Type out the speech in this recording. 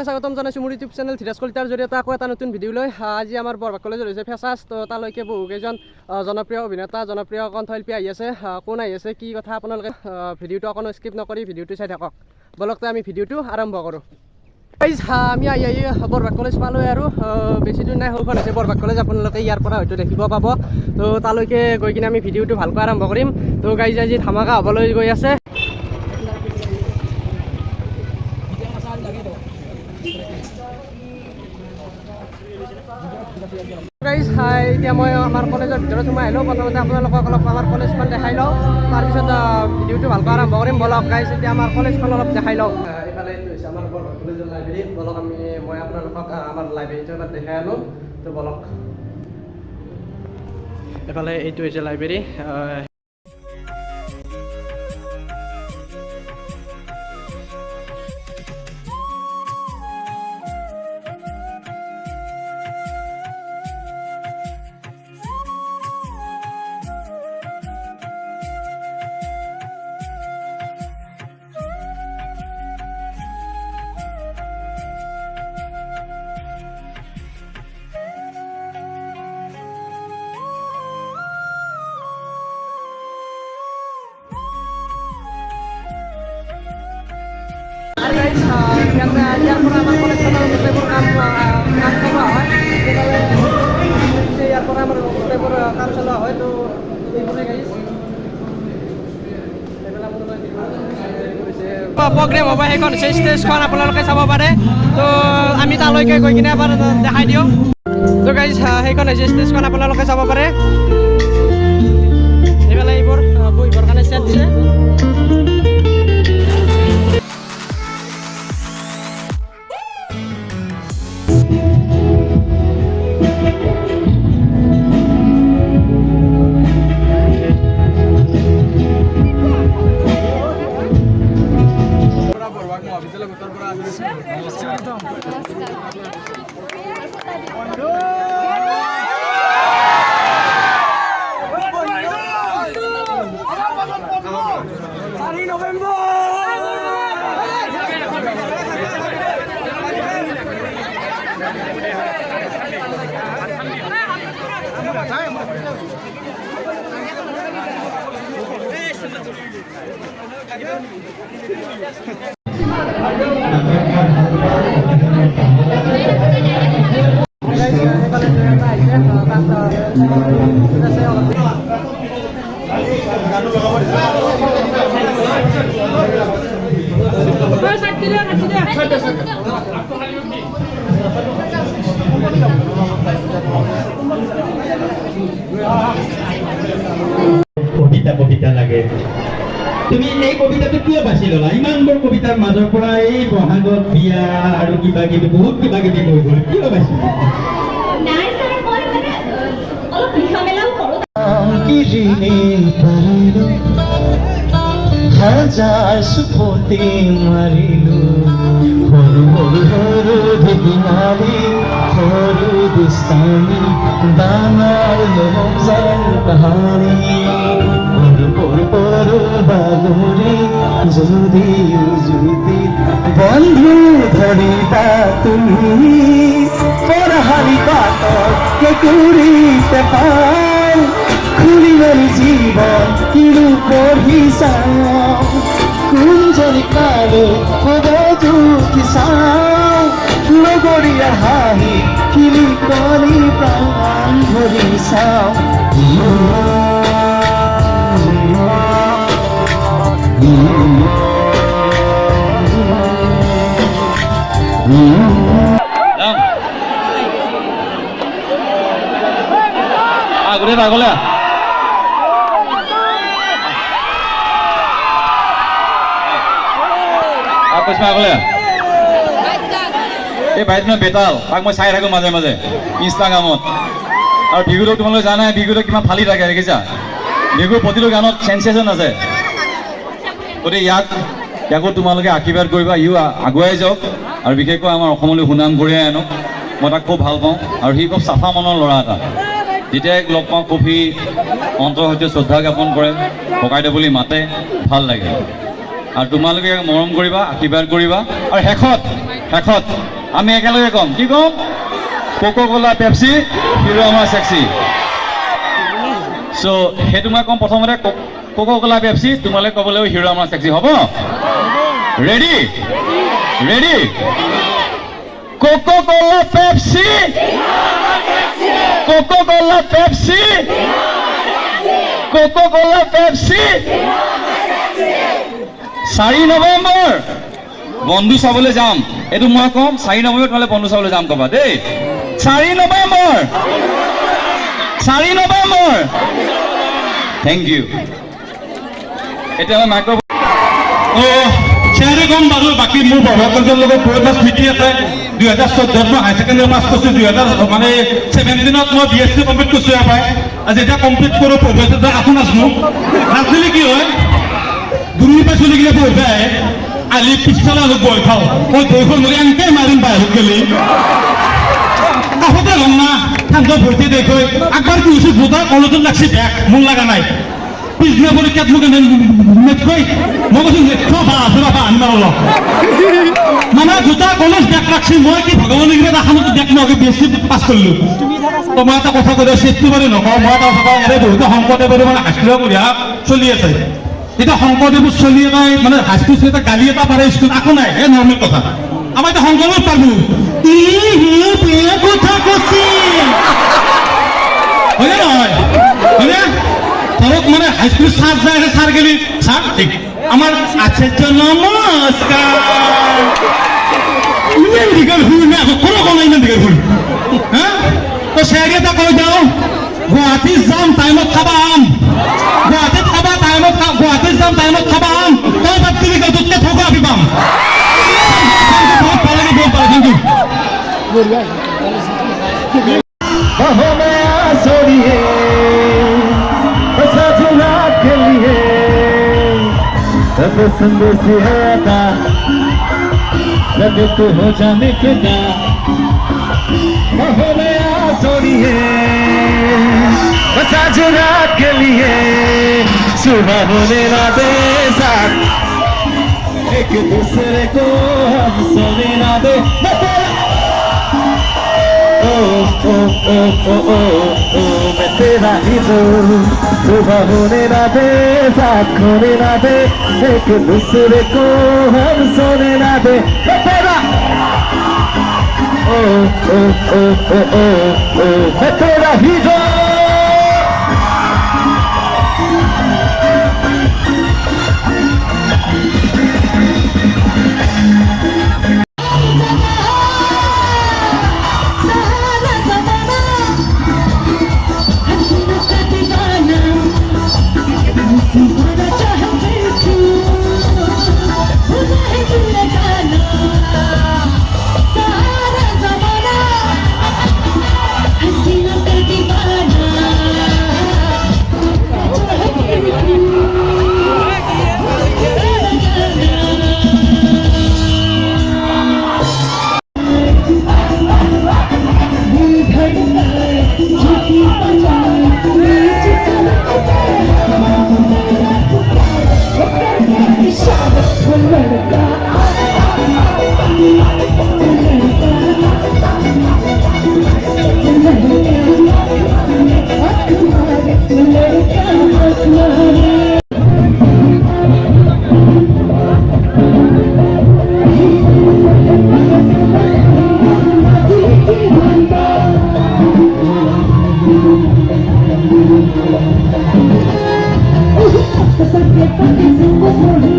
স্বাগতম জানাইছোঁ মোৰ YouTube channel Dhiraj কলিতাৰ জৰিয়তে আকৌ এটা নতুন ভিডিঅ' লৈ আজি আমাৰ বৰবাগ কলেজত হৈছে ফেচাৰ্ছ তো তালৈকে বহুকেইজন জনপ্ৰিয় অভিনেতা জনপ্ৰিয় কণ্ঠশিল্পী আহি আছে কোন আহি আছে কি কথা আপোনালোকে ভিডিঅ'টো অকণো স্কিপ নকৰি ভিডিঅ'টো চাই থাকক বলক আমি ভিডিঅ'টো আৰম্ভ কৰোঁ আমি আহি বৰবাগ কলেজ পালোঁৱে আৰু বেছি দিন নাই সৌখন হৈছে বৰবাগ কলেজ আপোনালোকে ইয়াৰ পৰা হয়তো দেখিব পাব তো তালৈকে গৈ কিনে আমি ভিডিঅ'টো ভালকৈ আৰম্ভ কৰিম তো গাইজ আজি ধামাকা হ'বলৈ গৈ আছে গাইজ এতিয়া মই আমাৰ কলেজৰ ভিতৰত সোমাই আহিলোঁ প্ৰথমতে আপোনালোকক অলপ আমাৰ কলেজখন দেখাই লওঁ তাৰপিছত ভিডিঅ'টো ভালকৈ আৰম্ভ কৰিম বলক গাইজ এতিয়া আমাৰ কলেজখন অলপ দেখাই লওঁ এইফালে এইটো হৈছে আমাৰ বৰবাগ কলেজৰ লাইব্ৰেৰী বলক মই আপোনালোকক আমাৰ লাইব্ৰেৰীটো এবাৰ দেখাই আনো তো বলক এইফালে এইটো হৈছে লাইব্ৰেৰী ইয়াৰ পৰা আমাৰ কলেজখনৰ গোটেইবোৰ কাম চলোৱা হয় ইয়াৰ পৰা আমাৰ গোটেইবোৰ কাম চলোৱা হয় তো এইবোৰে গাইজ প্ৰগ্ৰেম হ'ব সেইখন হৈছে ষ্টেজখন আপোনালোকে চাব পাৰে তো আমি তালৈকে গৈ কিনে এবাৰ দেখাই দিওঁ তো গাইজ সেইখন হৈছে ষ্টেজখন আপোনালোকে চাব পাৰে এইফালে এইবোৰ বহিবৰ কাৰণে ছেট দিছে কবিতা লাগে তুমি এই কবিতাটো কিয় বাছি ললা ইমানবোৰ কবিতাৰ মাজৰ পৰা এই বহাগত বিয়া আৰু কিবা কিবি বহুত কিবা কিবি কৈ গ'ল কিয় বাছি নাই স্যার মই মানে অলপ লিখা মেলাও কৰোঁ হাজার সুপতি মারিলু হরু হরু হরু দিনারি হরু দিস্তানি দানার লোমজান কাহানি হরু হরু হরু বালুরে যদি যদি বন্ধু ধরিবা তুমি পরহারি বাতর কে করিতে পার খুলিবার জীবন কিরু পঢ়িছাও কুঞ্জরি কালো সদজু কিছাও লগৰীয়া হাঁহি কিলি কৰি প্ৰাণ ধৰিছাও আগলে আগলে আগলে এই ভাইটিনৰ বেতাল তাক মই চাই থাকোঁ মাজে মাজে ইনষ্টাগ্ৰামত আৰু বিহুটো তোমালোকে জানাই বিহুটো কিমান ফালি থাকে দেখিছা বিহুৰ প্ৰতিটো গানত চেঞ্চেশ্যন আছে গতিকে ইয়াক ইয়াকো তোমালোকে আশীৰ্বাদ কৰিবা, ইও আগুৱাই যাওক আৰু বিশেষকৈ আমাৰ অসমলৈ সুনাম কঢ়িয়াই আনক। মই তাক খুব ভাল পাওঁ আৰু সি খুব চাফা মনৰ ল'ৰা এটা। যেতিয়াই লগ পাওঁ খুব সি অন্তৰৰ সৈতে শ্ৰদ্ধা জ্ঞাপন কৰে, ককাইদেউ বুলি মাতে, ভাল লাগে। আৰু তোমালোকে মৰম কৰিবা, আশীৰ্বাদ কৰিবা। আৰু শেষত আমি একেলগে ক'ম, কি ক'ম? কোকা-কোলা, পেপচি, হিৰো আমাৰ চেক্সি। চ' সেইটো মই ক'ম প্ৰথমতে, কোকা-কোলা, পেপচি, তোমালোকে ক'ব লাগিব হিৰো আমাৰ চেক্সি। হ'ব? Ready? Coca-Cola, Pepsi, Coca-Cola, Pepsi, Coca-Cola, Pepsi. 4 November বন্ধু চাবলৈ যাম, এইটো মই ক'ম। 4 নৱেম্বৰ তোমালে বন্ধু চাবলৈ যাম ক'বা দেই। 4 নৱেম্বৰ। Thank U. এতিয়া মই মাইক্ৰ চেয়াৰে গম বাৰু, বাকী মোৰ বৰভাগৰ লগত বহুত এটা স্মৃতি আছে। 2014 মই হায়াৰ ছেকেণ্ডেৰী পাছ কৰিছোঁ, 2017 মই BSc কমপ্লিট কৰিছোঁ ইয়াৰ পৰাই। আজি এতিয়া কমপ্লিট কৰোঁ, প্ৰফেচাৰ আকৌ নাজানো। নাজানিলে কি হয়, গুৰুৰ পৰা চলি গ'লে পঢ়িব আহে, আলি পিছফালে অলপ বহি খাওঁ, মই দৈখন ধৰি এনেকৈ মাৰিম বাহিৰত গ'লে। কাষতে ল'ম না, ঠাণ্ডা ভৰ্তি দেখুৱাই আগবাৰ কি হৈছে, ভোটাৰ কলেজত লাগছি বেগ, মোৰ লগা নাই। পিছদিনা পৰীক্ষাত মোক নেটকৈ মই কৈছোঁ আনিব অলপ মানে দুটা কলেজ বেগ লাগছি। মই কি ভগৱানৰ কিবা এখনতো বেগ নহকে BSc পাছ কৰিলোঁ। তো মই এটা কথা কৈ দিওঁ, চেফটি বুলি নকওঁ, মই এটা কথা কওঁ, এনে বহুতে শংকৰদেৱৰ মানে হাইস্কুলৰ পঢ়া চলি আছে। এতিয়া শংকৰদেৱত চলি এটাই মানে হাইস্কুল এটা গালি এটা পাৰে স্কুল, একো নাই, এই নৰ্মেল কথা। আমাৰ এতিয়া শংকৰদেৱত পাৰবো কথা কৈছি, হয়নে নহয়? হয়নে? ধৰক মানে হাইস্কুল ছাৰ যায়, ছাৰ গেলি ছাৰ ঠিক আমাৰ আচাৰ্য নমস্কাৰ, ইমান দীঘল ভুল নে আকৌ কোনো কোৱা নাই, ইমান দীঘল ভুল। হা তো চেয়াৰি এটা কৈ দিওঁ, গুৱাহাটীত যাম টাইমত খাবা আম, গুৱাহাটীত খাবা টাইমত, গুৱাহাটীত যাম টাইমত খাবা আম, তই বাদ তুমি তোতকে ঠগা আবি পাম। বহুত ভাল লাগে, বহুত ভাল, থেংক ইউ। संदेश है अदा, लगे तो हो जाने के ना सोनिए, बस आज रात के लिए सुबह होने ना दे साथ, एक दूसरे को हम सोने ना दे। ओ ओ ओ ओ ओ ओ मैं तेरा ही हूँ, सुबह होने ना दे, साथ खोने ना दे, एक दूसरे को हम सोने ना दे। मैं तेरा ओ ओ ओ ओ ओ ओ मैं तेरा ही हूँ। Oh,